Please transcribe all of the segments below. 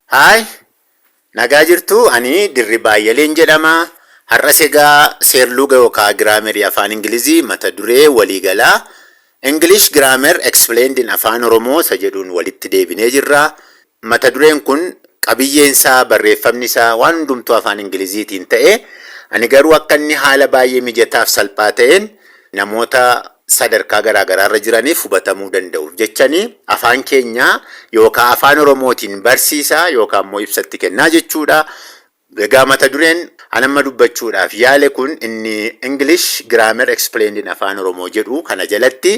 Hai, nagaa jirtu ani Dirribaa Yaleen jedhama. Har'as egaa seerluga yookaan giraamerii afaan Ingilizii mata duree waliigalaa English Grammar Explained in Afaan Oromoo isa jedhuun walitti deebinee jirra. Mata dureen kun qabiyyeensaa barreeffamni isaa waan hundumtuu afaan Ingiliziitiin ta'e ani garuu akka inni haala baay'ee mijataaf salphaa ta'een namoota sadarkaa garaagaraarra jiraniif hubatamuu danda'uuf jechanii afaan keenya yookaan afaan Oromootiin barsiisaa yookaan immoo ibsatti kennaa jechuudha. Egaa mata dureen anamma dubbachuudhaaf yaale kun inni English Grammar Explained in Afaan Oromoo jedhu kana jalatti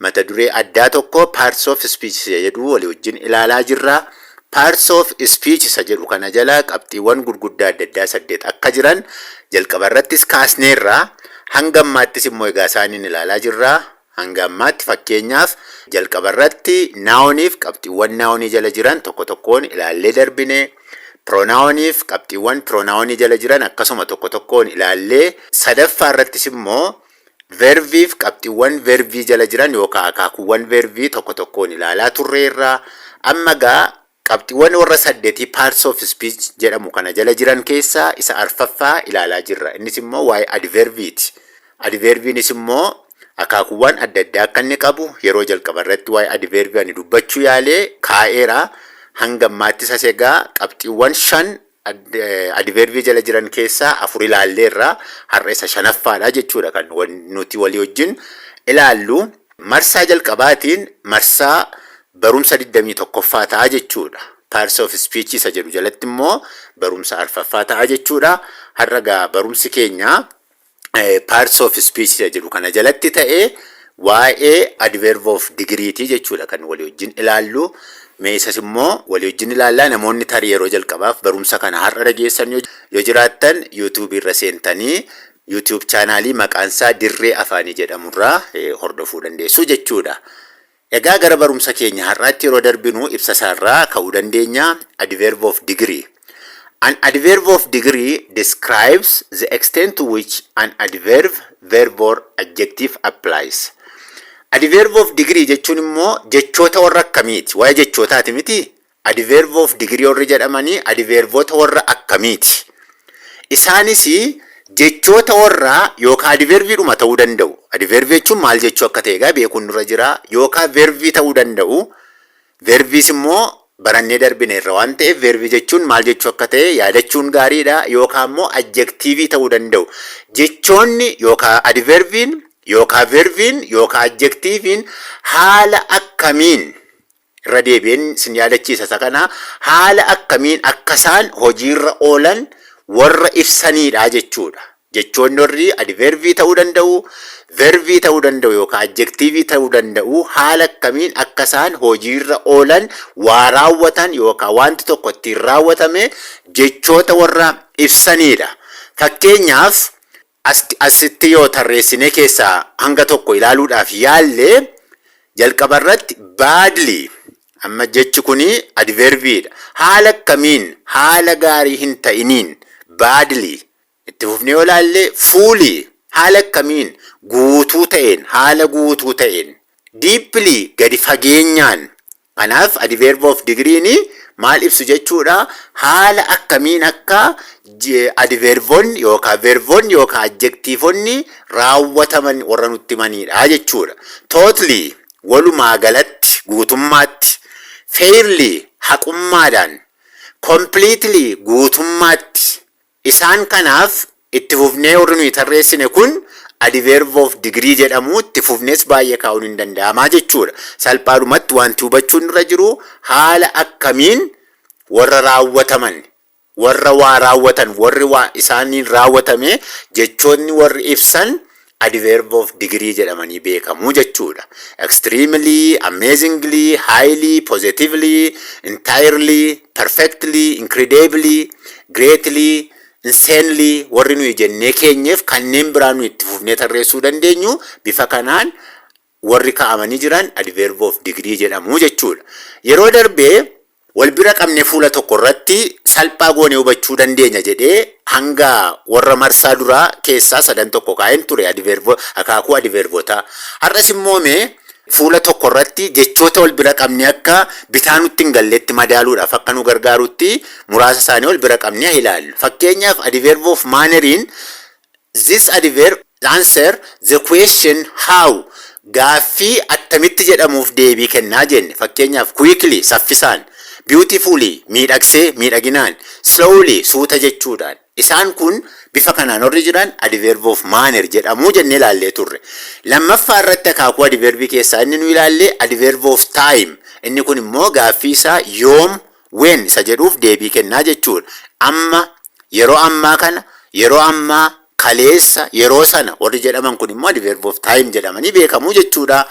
mata duree addaa tokko Parts of Speech jedhu walii wajjin ilaalaa jirra. Parts of Speech isa jedhu kana jala qabxiiwwan gurguddaa adda addaa 8 akka jiran jalqaba irrattis kaasneerra. Hanga ammaattis immoo egaa isaaniin ilaalaa jirra. Hanga ammaatti fakkeenyaaf jalqaba irratti naawoniif qabxiiwwan naawonii jala jiran tokko tokkoon ilaallee darbine. Pronouniif qabxiiwwan pronounii jala jiran akkasuma tokko tokkoon ilaallee sadaffaa irrattis immoo verbiif qabxiiwwan verbii jala jiran yookaan akaakuuwwan verbii tokko tokkoon ilaalaa turreerra. Amma gaa qabxiiwwan warra 8 parts of speech jedhamu kana jala jiran keessaa isa arfaffaa ilaalaa jirra. Innis immoo waa'ee adverbiiti. Adverbiinis immoo akaakuuwwan adda addaa akka inni qabu yeroo jalqaba irratti waa'ee adverbii ani dubbachuu yaalee kaa'eera. Hanga ammaattis as egaa qabxiiwwan 5 adverbii jala jiran keessaa 4 ilaalleerra. Har'a isa 5ffaadha jechuudha kan nuti walii wajjin ilaallu. Marsaa jalqabaatiin marsaa barumsa 21ffaa ta'a jechuudha. Parts of Speech isa jedhu jalatti immoo barumsa 4ffaa ta'a jechuudha. Har'a gaa barumsi keenya Parts of Speech isa jedhu kana jalatti ta'e waa'ee adverb of degreetii jechuudha kan walii wajjin ilaallu. Meeshaas immoo walii wajjin ilaallaa namoonni tarii yeroo jalqabaaf barumsa kana har'a dhageessan yoo jiraattan YouTube irra seentanii YouTube chaanaalii maqaan isaa Dirree Afaanii jedhamurraa hordofuu dandeessu jechuudha. Egaa gara barumsa keenya har'aatti yeroo darbinu ibsa isaarraa ka'uu dandeenya. Adverb of degree. An adverb of degree describes the extent to which an adverb, verb or adjective applies. Adverb of degree jechuun immoo jechoota warra akkamiiti? Waa'ee jechootaati miti. Adverb of degree warri jedhamanii adverboota warra akkamiiti? Isaanis jechoota warra yookaan adverbiidhuma ta'uu danda'u. Adverb jechuun maal jechuu akka ta'e egaa beekuun nurra jira. Yookaan verbii ta'uu danda'u. Verbiis immoo barannee darbineerra waan ta'eef verbii jechuun maal jechuu akka ta'e yaadachuun gaariidha. Yookaan immoo adjektiivii ta'uu danda'u. Jechoonni yookaan adverbiin yookaan verbiin yookaan adjektiiviin haala akkamiin irra deebiin sin yaadachiisa isa kana haala akkamiin akkasaan hojiirra oolan warra ibsanidha jechuudha. Jechoonni warri adverbii ta'uu danda'u, verbii ta'uu danda'u yookaan adjektiivii ta'uu danda'u haala akkamiin akkasaan hojiirra oolan waa raawwatan yookaan wanti tokko ittiin raawwatame jechoota warra ibsanidha. Fakkeenyaaf asitti yoo tarreessine keessaa hanga tokko ilaaluudhaaf yaalle jalqaba irratti badly amma jechi kuni adverbiidha. Haala akkamiin haala gaarii hin ta'iniin badly itti fufnee yoo ilaalle fully haala akkamiin guutuu ta'een haala guutuu ta'een deeply gadi fageenyaan. Kanaaf adverb of degree maal ibsu jechuudha haala akkamiin akka adverboonni yookaan verboonni yookaan adjektiivonni raawwataman warra nutti himanidha jechuudha. Totally walumaa galatti guutummaatti, fairly haqummaadhaan, completely guutummaatti. Isaan kanaaf itti fufnee warri nuyi tarreessine kun adverb of degree jedhamu. Itti fufnees baay'ee kaa'uun hin danda'amaa jechuudha. Salphaadhumatti wanti hubachuun irra jiru haala akkamiin warra raawwataman warra waa raawwatan warri waa isaaniin raawwatame jechoonni warri ibsan adverb of degree jedhamanii beekamu jechuudha. Extremely, amazingly, highly, positively, entirely, perfectly, incredibly, greatly, insanely warri nuyi jennee keenyeef kanneen biraa nuyi itti fufnee tarreessuu dandeenyu bifa kanaan warri kaa'amanii jiran adverb of degree jedhamu jechuudha. Yeroo darbee wal bira qabne fuula tokko irratti salphaa goonee hubachuu dandeenya jedhee hanga warra marsaa duraa keessaa sadan tokko kaa'een ture akaakuu adverbotaa. Har'as immoo mee fuula tokko irratti jechoota wal bira qabnee akka bitaa nutti hin galleetti madaaluudhaaf akka nu gargaarutti muraasa isaanii wal bira qabnee ilaallu. Fakkeenyaaf adverb of manneriin this adverb answer the question how gaaffii attamitti jedhamuuf deebii kennaa jenne. Fakkeenyaaf quickly saffisaan, beautifully miidhagsee miidhaginaan, slowly suuta jechuudhaan. Isaan kun bifa kanaan warri jiran adverb of manner jedhamu jennee ilaallee turre. Lammaffaa irratti akaakuu adverbii keessaa inni nu ilaalle adverb of time. Inni kun immoo gaaffii isaa yoom, when isa jedhuuf deebii kennaa jechuudha. Amma, yeroo ammaa kana, yeroo ammaa, kaleessa, yeroo sana warri jedhaman kun immoo adverb of time jedhamanii beekamu jechuudha.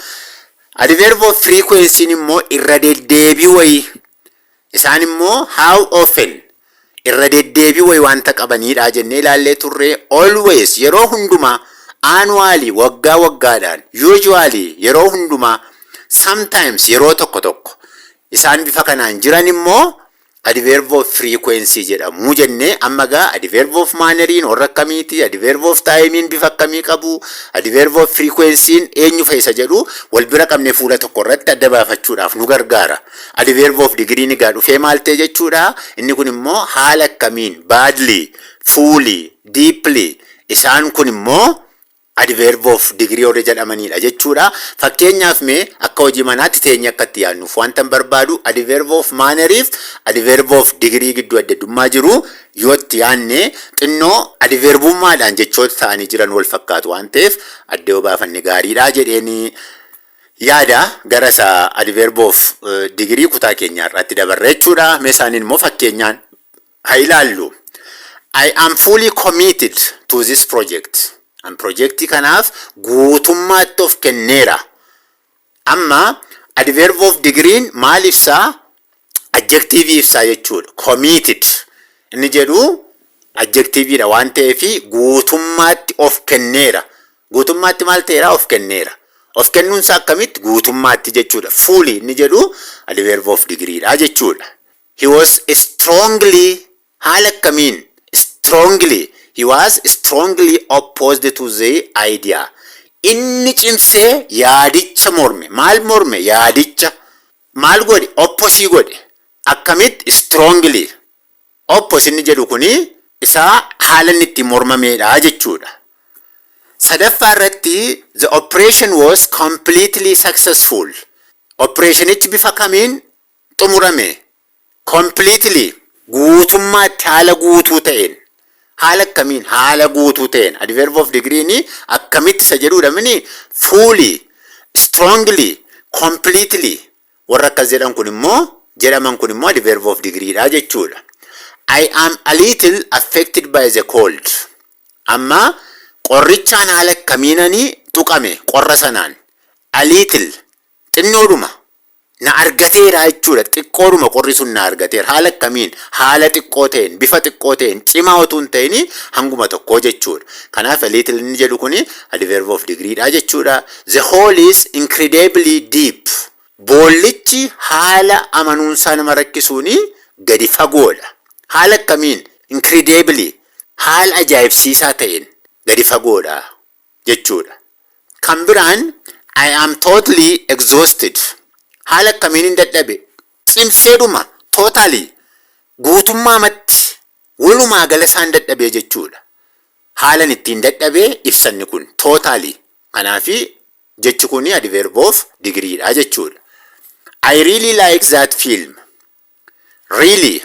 Adverb of frequency immoo irra deddeebii wayii. Isaan immoo how often irra deddeebii wayii wanta qabaniidha jennee ilaallee turre. Always yeroo hundumaa, annually waggaa waggaadhaan, usually yeroo hundumaa, sometimes yeroo tokko tokko. Isaan bifa kanaan jiran immoo adverb of frequency jedhamu jennee. Amma gaa adverb of manneriin warra akkamiiti, adverb of timein bifa akkamii qabu, adverb of frequencyin eenyu fayyisa jedhu wal bira qabnee fuula tokko irratti adda baafachuudhaaf nu gargaara. Adverb of degree gaa dhufee maal ta'e jechuudha. Inni kun immoo haala akkamiin, badly, fully, deeply. Isaan kun immoo adverb of degree warra jedhamanidha jechuudha. Fakkeenyaaf mee akka hojii manaatti teenya akkatti yaadnuuf wanta barbaadu adverb of manneriif adverb of degree gidduu addaddummaa jiru yoo itti yaadne xinnoo adverbummaadhaan jechoota ta'anii jiran wal fakkaatu waan ta'eef adda yoo baafanne gaariidha jedheeni yaada. Gara isaa adverb of degree kutaa keenya irratti dabarra jechuudha. Mee isaaniin immoo fakkeenyaan haa ilaallu. I am fully committed to this project. An projektii kanaaf guutummaatti of kenneera. Amma adverb of degree'n maal ibsaa? Adjective ibsaa jechuudha. Committed inni jedhu adjectiveidha waan ta'eef guutummaatti of kenneera. Guutummaatti maal ta'eera? Of kenneera. Of kennuun isaa akkamitti? Guutummaatti jechuudha. Fully inni jedhu adverb of degree'dha jechuudha. He was strongly, haala akkamiin? Strongly. He was strongly opposed to the idea. Inni cimsee yaadicha morme. Maal morme? Yaadicha. Maal godhe? Opposii godhe. Akkamitti? Strongly. Oppos inni jedhu kuni isaa haala inni itti mormameedha jechuudha. Sadaffaa irratti the operation was completely successful. Operationichi bifa kamiin xumurame? Completely. Guutummaatti haala guutuu ta'een. Haala akkamiin? Haala guutuu ta'een. Adverb of degree'n akkamitti isa jedhuudha mini? Fully, strongly, completely. Warra akkas jedhaman kun immoo adverb of degree'dha jechuudha. I am a little affected by the cold. Amma qorrichaan haala akkamiinanii tuqame qorra sanaan. A little xinnoodhuma na argateera jechuudha. Xiqqoodhuma qorri sun na argateera. Haala akkamiin? Haala xiqqoo ta'een, bifa xiqqoo ta'een, cimaa otoo hin ta'in hanguma tokkoo jechuudha. Kanaaf a little inni jedhu kuni adverb of degree'dha jechuudha. The hole is incredibly deep. Boollichi haala amanuunsaa nama rakkisuuni gadi fagoodha. Haala akkamiin? Incredibly. Haala ajaa'ibsiisaa ta'een gadi fagoodha jechuudha. Kan biraan I am totally exhausted. Haala akkamiin hin dadhabe? Cimseedhuma totally guutummaamatti walumaa gala isaan dadhabee jechuudha. Haalan ittiin dadhabee ibsanni kun totally. Kanaafi jechi kuni adverb of degree'dha jechuudha. I really like that film. Really.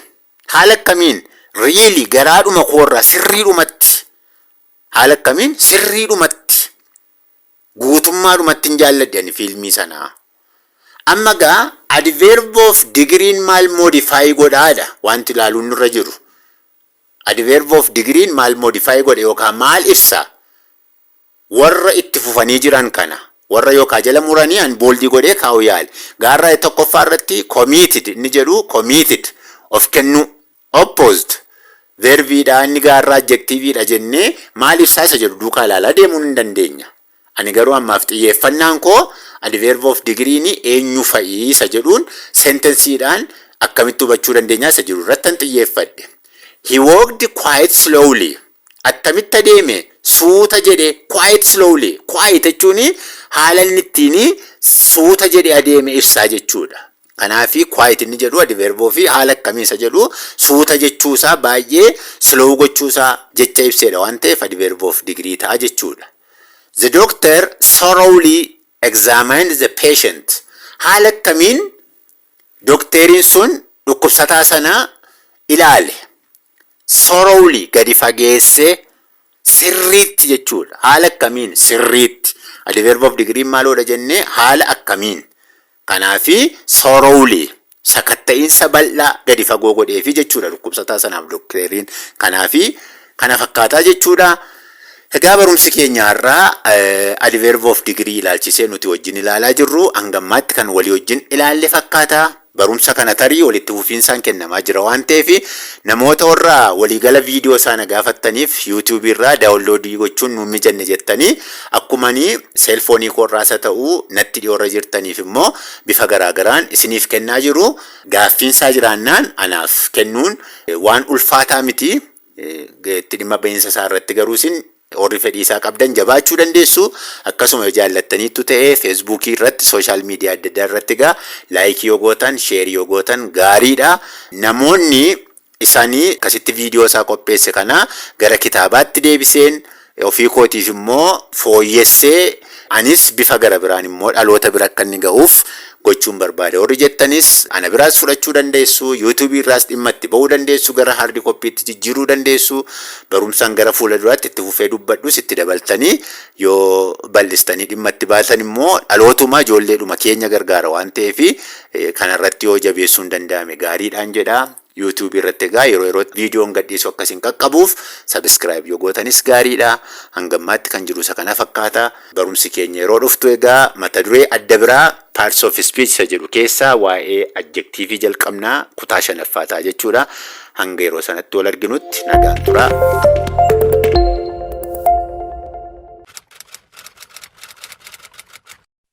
Haala akkamiin? Really garaadhuma koorraa sirriidhumatti. Haala akkamiin? Sirriidhumatti. Guutummaadhumatti hin jaalladhe ani fiilmii sanaa. Amma gaa adverb of degree'n maal modify godhaadha wanti ilaaluun nurra jiru. Adverb of degree'n maal modify godhe yookaan maal ibsa? Warra itti fufanii jiran kana. Warra yookaan jala muranii an boldii godhee kaa'u yaali. Gaarraa tokkoffaa irratti committed inni jedhu committed of kennu. Opposed verbiidha inni gaarraa adjectiveidha jennee maal ibsaa isa jedhu duukaa ilaalaa deemuun hin dandeenya. Ani garuu ammaaf xiyyeeffannaan koo adverb of degree'n eenyu fa'i isa jedhuun sentensiidhaan akkamitti hubachuu dandeenya isa jiru irratti xiyyeeffadhe. He walked quite slowly. Attamitti adeeme suuta jedhe quite slowly. Quiet jechuun haala inni ittiin suuta jedhe adeeme ibsaa jechuudha. Kanaafi quiet inni jedhu adverboo fi haala akkamii isa jedhu suuta jechuusaa baay'ee slow gochuusaa jecha ibseedha waan ta'eef adverboo of degree ta'a jechuudha. The doctor thoroughly examined the patient. Haala akkamiin dokteriin sun dhukkubsataa sana ilaale. Thoroughly gadi fageessee sirriitti jechuudha. Haala akkamiin sirriitti. Adverb of degree maaloodha jennee haala akkamiin. Kanaafi thoroughly sakatta'insa bal'aa gadi fagoo godheefi jechuudha dhukkubsataa sanaaf dokteriin. Kanaafi kana fakkaataa jechuudha. Egaa barumsi keenya irraa adverb of degree ilaalchisee nuti wajjin ilaalaa jirru hangammaatti kan walii wajjin ilaalle fakkaata. Barumsa kana tarii walitti fufiinsaan kennamaa jira waan ta'eef namoota warra waliigala viidiyoo sana gaafattaniif YouTube irraa daawunloodii gochuun nu mijanne jettanii akkumani seelfoonii koorraasa ta'uu natti dhiyoorra jirtaniif immoo bifa garaagaraan isiniif kennaa jiru. Gaaffiinsaa jiraannaan anaaf kennuun waan ulfaataa miti. Itti dhimma bahiinsa isaa irratti garuu isin warri fedhii isaa qabdan jabaachuu dandeessu. Akkasuma jaallattaniitu ta'ee feesbuukii irratti sooshaal miidiyaa adda addaa irratti egaa laayikii yoo gootan sheerii yoo gootan gaariidha. Namoonni isaanii akkasitti viidiyoo isaa qopheesse kana gara kitaabaatti deebiseen ofii kootiif immoo fooyyessee anis bifa gara biraan immoo dhaloota bira akka inni ga'uuf gochuun barbaade. Warri jettanis ana biraas fudhachuu dandeessu. YouTube irraas dhimma itti ba'uu dandeessu. Gara hardi koppiitti jijjiiruu dandeessu. Barumsaan gara fuula duraatti itti fufee dubbadhus itti dabaltanii yoo bal'istanii dhimma itti baatan immoo dhalootuma ijoolleedhuma keenya gargaara waan ta'eef kanarratti yoo jabeessuun danda'ame gaariidhaan jedha. YouTube irratti egaa yeroo yerootti viidiyoon gadhiisu akkasiin qaqqabuuf subscribe yoo gootanis gaariidha. Hangammaatti kan jiru isa kana fakkaata. Barumsi keenya yeroo dhuftu egaa mata duree adda biraa parts of speech isa jedhu keessaa waa'ee adjectivii jalqabnaa kutaa 5ffaa ta'a jechuudha. Hanga yeroo sanatti wal arginutti nagaan tura.